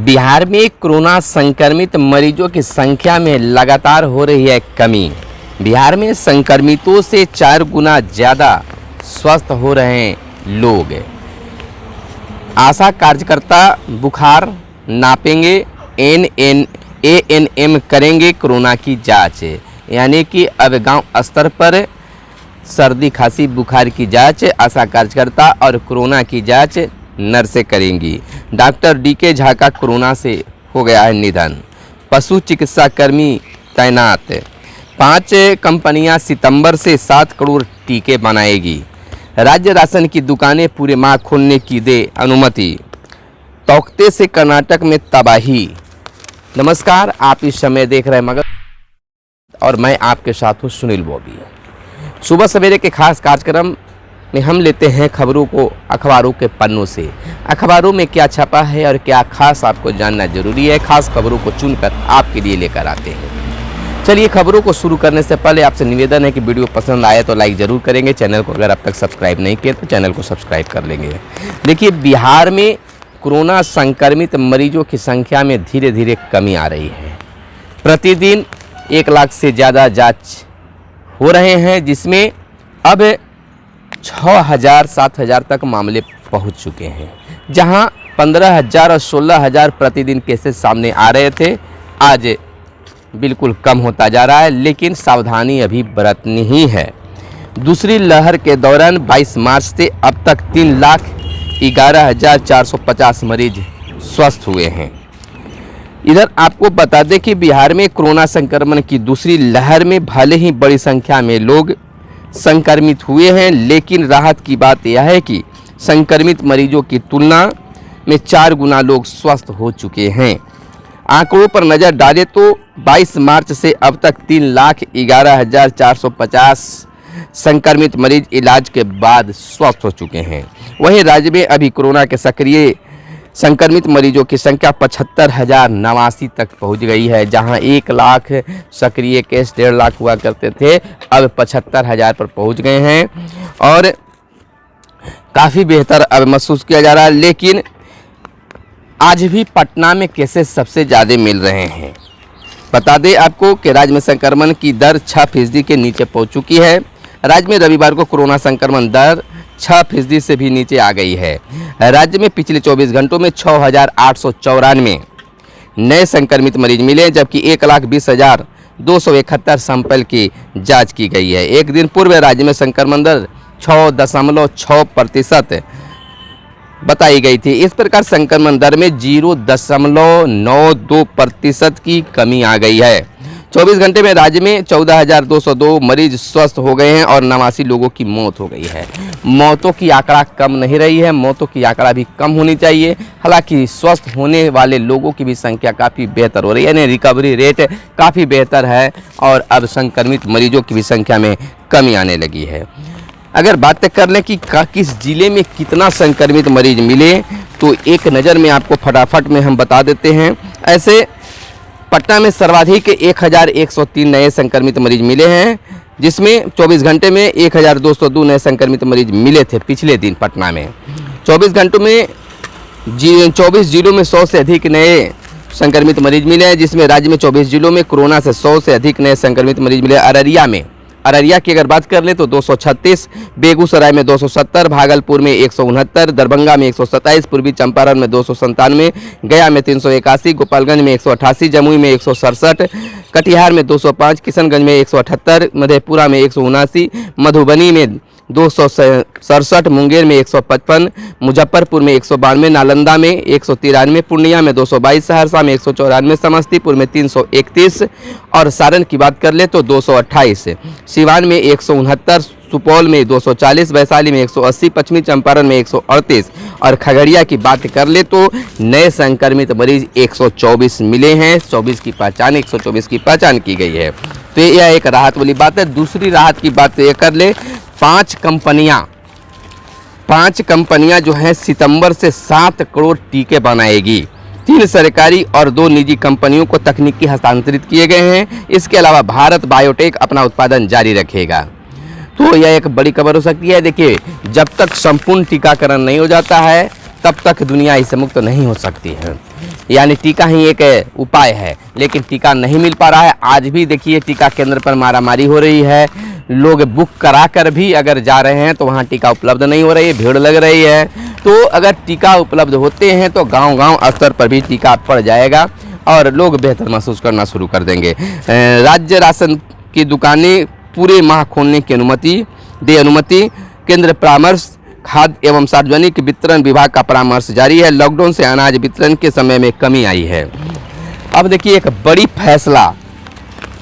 बिहार में कोरोना संक्रमित मरीजों की संख्या में लगातार हो रही है कमी। बिहार में संक्रमितों से 4 गुना ज़्यादा स्वस्थ हो रहे हैं लोग। आशा कार्यकर्ता बुखार नापेंगे, ANM करेंगे कोरोना की जांच। यानी कि अब गांव स्तर पर सर्दी खांसी बुखार की जांच आशा कार्यकर्ता और कोरोना की जांच नर्सें करेंगी। डॉक्टर DK झा का कोरोना से हो गया है निधन। पशु चिकित्सा कर्मी तैनात। 5 कंपनियां सितंबर से 7 करोड़ टीके बनाएगी। राज्य राशन की दुकानें पूरे माह खोलने की दे अनुमति। तौकते से कर्नाटक में तबाही। नमस्कार, आप इस समय देख रहे हैं मगर और मैं आपके साथ हूँ सुनील बॉबी। सुबह सवेरे के खास कार्यक्रम में हम लेते हैं खबरों को अखबारों के पन्नों से। अखबारों में क्या छपा है और क्या खास आपको जानना जरूरी है, खास खबरों को चुनकर आपके लिए लेकर आते हैं। चलिए खबरों को शुरू करने से पहले आपसे निवेदन है कि वीडियो पसंद आए तो लाइक ज़रूर करेंगे। चैनल को अगर अब तक सब्सक्राइब नहीं किया तो चैनल को सब्सक्राइब कर लेंगे। देखिए, बिहार में कोरोना संक्रमित मरीजों की संख्या में धीरे धीरे कमी आ रही है। प्रतिदिन 1 लाख से ज़्यादा जाँच हो रहे हैं, जिसमें अब 6,000-7,000 तक मामले पहुंच चुके हैं। जहां 15,000 और 16,000 प्रतिदिन केसेस सामने आ रहे थे, आज बिल्कुल कम होता जा रहा है, लेकिन सावधानी अभी बरतनी ही है। दूसरी लहर के दौरान 22 मार्च से अब तक 3,11,450 मरीज स्वस्थ हुए हैं। इधर आपको बता दें कि बिहार में कोरोना संक्रमण की दूसरी लहर में भले ही बड़ी संख्या में लोग संक्रमित हुए हैं, लेकिन राहत की बात यह है कि संक्रमित मरीजों की तुलना में 4 गुना लोग स्वस्थ हो चुके हैं। आंकड़ों पर नज़र डालें तो 22 मार्च से अब तक 3,11,450 संक्रमित मरीज इलाज के बाद स्वस्थ हो चुके हैं। वहीं राज्य में अभी कोरोना के सक्रिय संक्रमित मरीजों की संख्या 75,089 तक पहुंच गई है। जहां 1 लाख सक्रिय केस 1.5 लाख हुआ करते थे, अब 75,000 पर पहुंच गए हैं और काफ़ी बेहतर अब महसूस किया जा रहा है। लेकिन आज भी पटना में केसेस सबसे ज़्यादा मिल रहे हैं। बता दें आपको कि राज्य में संक्रमण की दर 6% के नीचे पहुँच चुकी है। राज्य में रविवार को कोरोना संक्रमण दर 6% से भी नीचे आ गई है। राज्य में पिछले 24 घंटों में 6,894 नए संक्रमित मरीज मिले, जबकि 1,20,271 सैंपल की जांच की गई है। एक दिन पूर्व राज्य में संक्रमण दर 6.6% बताई गई थी। इस प्रकार संक्रमण दर में 0.92% की कमी आ गई है। 24 घंटे में राज्य में 14,202 मरीज स्वस्थ हो गए हैं और 89 लोगों की मौत हो गई है। मौतों की आंकड़ा कम नहीं रही है, मौतों की आंकड़ा भी कम होनी चाहिए। हालांकि स्वस्थ होने वाले लोगों की भी संख्या काफ़ी बेहतर हो रही है, यानी रिकवरी रेट काफ़ी बेहतर है और अब संक्रमित मरीजों की भी संख्या में कमी आने लगी है। अगर बात कर लें कि किस जिले में कितना संक्रमित मरीज मिले, तो एक नज़र में आपको फटाफट में हम बता देते हैं। ऐसे पटना में सर्वाधिक 1,103 नए संक्रमित मरीज मिले हैं, जिसमें 24 घंटे में 1,202 नए संक्रमित मरीज मिले थे पिछले दिन पटना में। 24 घंटों में 24 जिलों में 100 से अधिक नए संक्रमित मरीज मिले हैं, जिसमें राज्य में 24 जिलों में कोरोना से 100 से अधिक नए संक्रमित मरीज मिले। अररिया की अगर बात कर ले तो 236, बेगूसराय में 270, भागलपुर में 169, दरभंगा में 127, पूर्वी चंपारण में 297, गया में 381, गोपालगंज में 188, जमुई में 167, कटिहार में 205, किशनगंज में 178, मधेपुरा में 179, मधुबनी में 267, मुंगेर में 155, मुजफ्फरपुर में 192, नालंदा में 193, पूर्णिया में 222, सहरसा में 194, समस्तीपुर में 331 और सारण की बात कर ले तो 228, सिवान में 169, सुपौल में 240, वैशाली में 180, पश्चिमी चंपारण में 138 और खगड़िया की बात कर ले तो नए संक्रमित मरीज 124 मिले हैं। 124 की पहचान की गई है। तो यह एक राहत वाली बात है। दूसरी राहत की बात ये कर ले, 5 कंपनियां जो हैं सितंबर से 7 करोड़ टीके बनाएगी। 3 सरकारी और 2 निजी कंपनियों को तकनीकी हस्तांतरित किए गए हैं। इसके अलावा भारत बायोटेक अपना उत्पादन जारी रखेगा। तो यह एक बड़ी खबर हो सकती है। देखिए, जब तक संपूर्ण टीकाकरण नहीं हो जाता है तब तक दुनिया इससे मुक्त नहीं हो सकती है। यानी टीका ही एक उपाय है, लेकिन टीका नहीं मिल पा रहा है। आज भी देखिए टीका केंद्र पर मारामारी हो रही है, लोग बुक करा कर भी अगर जा रहे हैं तो वहाँ टीका उपलब्ध नहीं हो रही है, भीड़ लग रही है। तो अगर टीका उपलब्ध होते हैं तो गांव-गांव स्तर पर भी टीका पड़ जाएगा और लोग बेहतर महसूस करना शुरू कर देंगे। राज्य राशन की दुकानें पूरे माह खोलने की अनुमति। केंद्र परामर्श, खाद्य एवं सार्वजनिक वितरण विभाग का परामर्श जारी है। लॉकडाउन से अनाज वितरण के समय में कमी आई है। अब देखिए एक बड़ी फैसला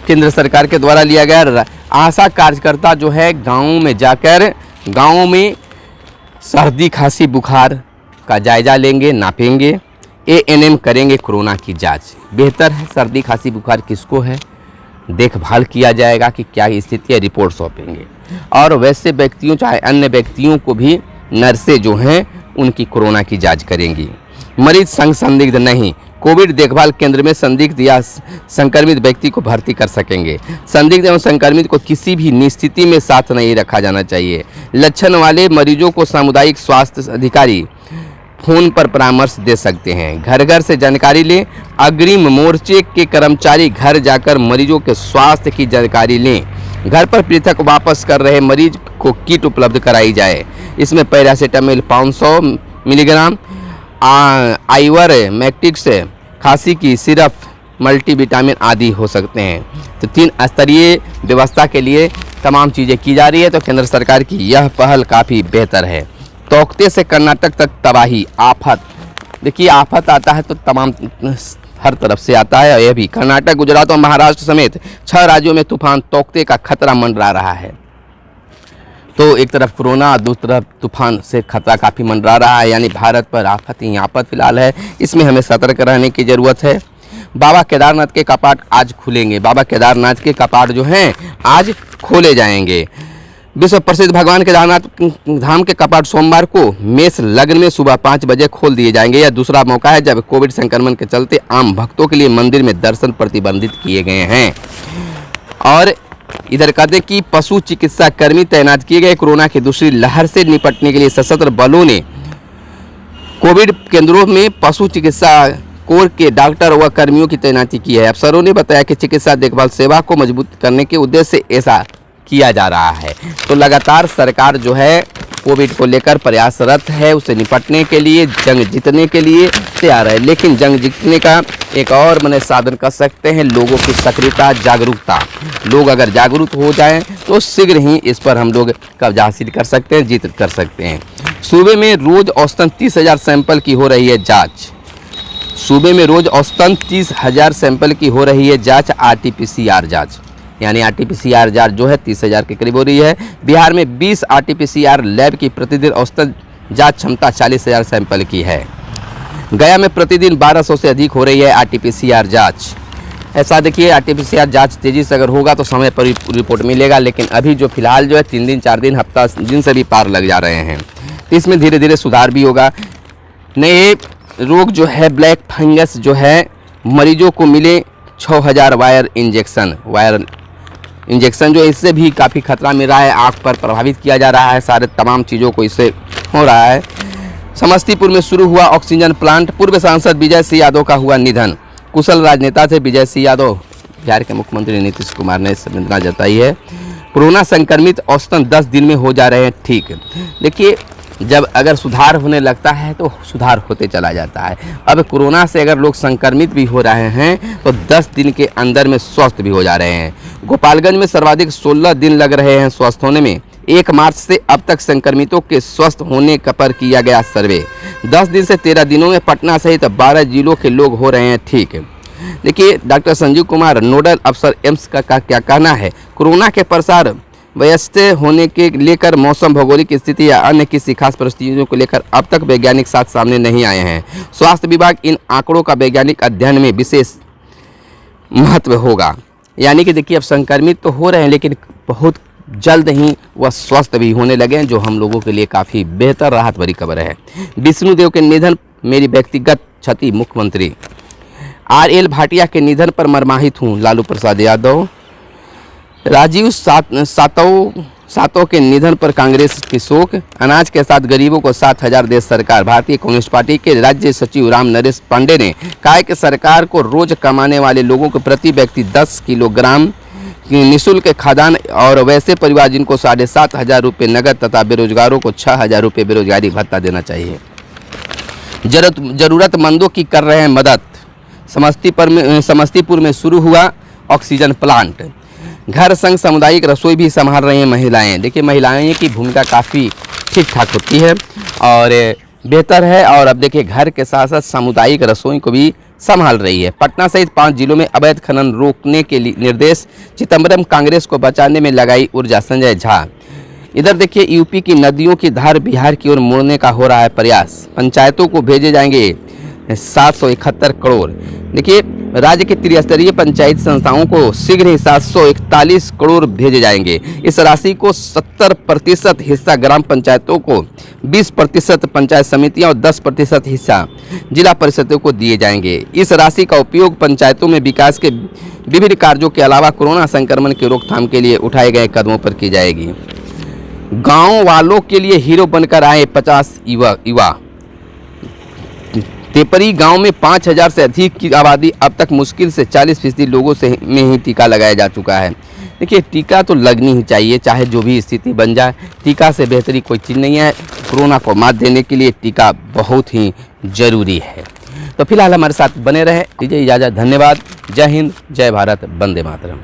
केंद्र सरकार के द्वारा लिया गया। आशा कार्यकर्ता जो है गाँव में जाकर गाँव में सर्दी खांसी बुखार का जायजा लेंगे, नापेंगे। एएनएम करेंगे कोरोना की जांच। बेहतर है सर्दी खांसी बुखार किसको है, देखभाल किया जाएगा कि क्या स्थिति है, रिपोर्ट सौंपेंगे। और वैसे व्यक्तियों चाहे अन्य व्यक्तियों को भी नर्सें जो हैं उनकी कोरोना की जांच करेंगी। मरीज संदिग्ध नहीं, कोविड देखभाल केंद्र में संदिग्ध या संक्रमित व्यक्ति को भर्ती कर सकेंगे। संदिग्ध एवं संक्रमित को किसी भी स्थिति में साथ नहीं रखा जाना चाहिए। लक्षण वाले मरीजों को सामुदायिक स्वास्थ्य अधिकारी फोन पर परामर्श दे सकते हैं। घर घर से जानकारी लें। अग्रिम मोर्चे के कर्मचारी घर जाकर मरीजों के स्वास्थ्य की जानकारी लें। घर पर पृथक वापस कर रहे मरीज को किट उपलब्ध कराई जाए। इसमें पैरासीटामोल 500 मिलीग्राम, आइवर मैक्टिक्स, खांसी की सिरप, मल्टीविटामिन आदि हो सकते हैं। तो 3 स्तरीय व्यवस्था के लिए तमाम चीज़ें की जा रही है। तो केंद्र सरकार की यह पहल काफ़ी बेहतर है। तोकते से कर्नाटक तक तबाही, आफत। देखिए आफत आता है तो तमाम हर तरफ से आता है। यह भी कर्नाटक, गुजरात और महाराष्ट्र समेत 6 राज्यों में तूफान तोकते का खतरा मंडरा रहा है। तो एक तरफ कोरोना, दूसरी तरफ तूफान से खतरा काफ़ी मंडरा रहा है। यानी भारत पर आफत ही आफत फिलहाल है। इसमें हमें सतर्क रहने की ज़रूरत है। बाबा केदारनाथ के कपाट आज खुलेंगे। बाबा केदारनाथ के कपाट जो हैं आज खोले जाएंगे। विश्व प्रसिद्ध भगवान केदारनाथ धाम के कपाट सोमवार को मेष लग्न में सुबह 5 बजे खोल दिए जाएंगे। यह दूसरा मौका है जब कोविड संक्रमण के चलते आम भक्तों के लिए मंदिर में दर्शन प्रतिबंधित किए गए हैं। और इधर कहते कि पशु चिकित्सा कर्मी तैनात किए गए। कोरोना की दूसरी लहर से निपटने के लिए सशस्त्र बलों ने कोविड केंद्रों में पशु चिकित्सा कोर के डॉक्टर व कर्मियों की तैनाती की है। अफसरों ने बताया कि चिकित्सा देखभाल सेवा को मजबूत करने के उद्देश्य से ऐसा किया जा रहा है। तो लगातार सरकार जो है कोविड को लेकर प्रयासरत है, उसे निपटने के लिए, जंग जीतने के लिए तैयार है। लेकिन जंग जीतने का एक और मने साधन कर सकते हैं लोगों की सक्रियता, जागरूकता। लोग अगर जागरूक हो जाएं तो शीघ्र ही इस पर हम लोग कब्जा हासिल कर सकते हैं, जीत कर सकते हैं। सूबे में रोज औसतन 30,000 सैंपल की हो रही है जाँच। सूबे में रोज औसतन 30,000 सैंपल की हो रही है जाँच, RT-PCR जाँच। यानी RT-PCR जांच जो है 30,000 के करीब हो रही है। बिहार में 20 RT-PCR लैब की प्रतिदिन औसतन जांच क्षमता 40,000 सैंपल की है। गया में प्रतिदिन 1200 से अधिक हो रही है RT-PCR जांच। ऐसा देखिए RT-PCR जांच तेज़ी से अगर होगा तो समय पर रिपोर्ट मिलेगा, लेकिन अभी जो फिलहाल जो है 3 दिन 4 दिन हफ्ता दिन से भी पार लग जा रहे हैं। तो इसमें धीरे धीरे सुधार भी होगा। नए रोग जो है ब्लैक फंगस जो है मरीजों को मिले 6000 वायर इंजेक्शन जो इससे भी काफ़ी खतरा मिल रहा है। आँख पर प्रभावित किया जा रहा है, सारे तमाम चीज़ों को इससे हो रहा है। समस्तीपुर में शुरू हुआ ऑक्सीजन प्लांट। पूर्व सांसद विजय सिंह यादव का हुआ निधन। कुशल राजनेता थे विजय सिंह यादव। बिहार के मुख्यमंत्री नीतीश कुमार ने संवेदना जताई है। कोरोना संक्रमित औसतन 10 दिन में हो जा रहे हैं ठीक। देखिए जब अगर सुधार होने लगता है तो सुधार होते चला जाता है। अब कोरोना से अगर लोग संक्रमित भी हो रहे हैं तो 10 दिन के अंदर में स्वस्थ भी हो जा रहे हैं। गोपालगंज में सर्वाधिक 16 दिन लग रहे हैं स्वस्थ होने में। 1 मार्च से अब तक संक्रमितों के स्वस्थ होने पर किया गया सर्वे। 10 दिन से 13 दिनों में पटना सहित 12 जिलों के लोग हो रहे हैं ठीक। देखिए डॉक्टर संजीव कुमार नोडल अफसर एम्स का क्या कहना है। कोरोना के प्रसार व्यस्त होने के लेकर मौसम, भौगोलिक स्थिति या अन्य किसी खास परिस्थितियों को लेकर अब तक वैज्ञानिक साथ सामने नहीं आए हैं। स्वास्थ्य विभाग इन आंकड़ों का वैज्ञानिक अध्ययन में विशेष महत्व होगा। यानी कि देखिए अब संक्रमित तो हो रहे हैं लेकिन बहुत जल्द ही वह स्वस्थ भी होने लगे हैं, जो हम लोगों के लिए काफ़ी बेहतर राहत भरी खबर है। विष्णुदेव के निधन मेरी व्यक्तिगत क्षति, मुख्यमंत्री। RL भाटिया के निधन पर मर्माहित हूँ, लालू प्रसाद यादव। राजीव सातों के निधन पर कांग्रेस की शोक। अनाज के साथ गरीबों को 7,000 दे सरकार। भारतीय कम्युनिस्ट पार्टी के राज्य सचिव राम नरेश पांडे ने कहा है कि सरकार को रोज कमाने वाले लोगों को प्रति व्यक्ति 10 किलोग्राम निःशुल्क खाद्यान्न और वैसे परिवार जिनको 7,500 रुपये नगद तथा बेरोजगारों को 6,000 रुपये बेरोजगारी भत्ता देना चाहिए। जरूरतमंदों की कर रहे हैं मदद। समस्तीपुर में शुरू हुआ ऑक्सीजन प्लांट। घर संग सामुदायिक रसोई भी संभाल रही हैं महिलाएं। देखिए, महिलाएं की भूमिका काफ़ी ठीक ठाक होती है और बेहतर है। और अब देखिए, घर के साथ साथ सामुदायिक रसोई को भी संभाल रही है। पटना सहित 5 जिलों में अवैध खनन रोकने के लिए निर्देश। चिदम्बरम कांग्रेस को बचाने में लगाई ऊर्जा। संजय झा। इधर देखिए, यूपी की नदियों की धार बिहार की ओर मोड़ने का हो रहा है प्रयास। पंचायतों को भेजे जाएंगे 771 करोड़। देखिए, राज्य के त्रिस्तरीय पंचायत संस्थाओं को शीघ्र ही 741 करोड़ भेजे जाएंगे। इस राशि को 70% हिस्सा ग्राम पंचायतों को, 20% पंचायत समितियां और 10% हिस्सा जिला परिषदों को दिए जाएंगे। इस राशि का उपयोग पंचायतों में विकास के विभिन्न कार्यों के अलावा कोरोना संक्रमण की रोकथाम के लिए उठाए गए कदमों पर की जाएगी। गाँव वालों के लिए हीरो बनकर आए 50 युवा। तेपरी गांव में 5,000 से अधिक की आबादी। अब तक मुश्किल से 40% लोगों में ही टीका लगाया जा चुका है। देखिए, टीका तो लगनी ही चाहिए, चाहे जो भी स्थिति बन जाए। टीका से बेहतरी कोई चीज़ नहीं है। कोरोना को मात देने के लिए टीका बहुत ही जरूरी है। तो फिलहाल हमारे साथ बने रहे। दीजिए इजाज़त। धन्यवाद। जय हिंद, जय भारत, वंदे मातरम।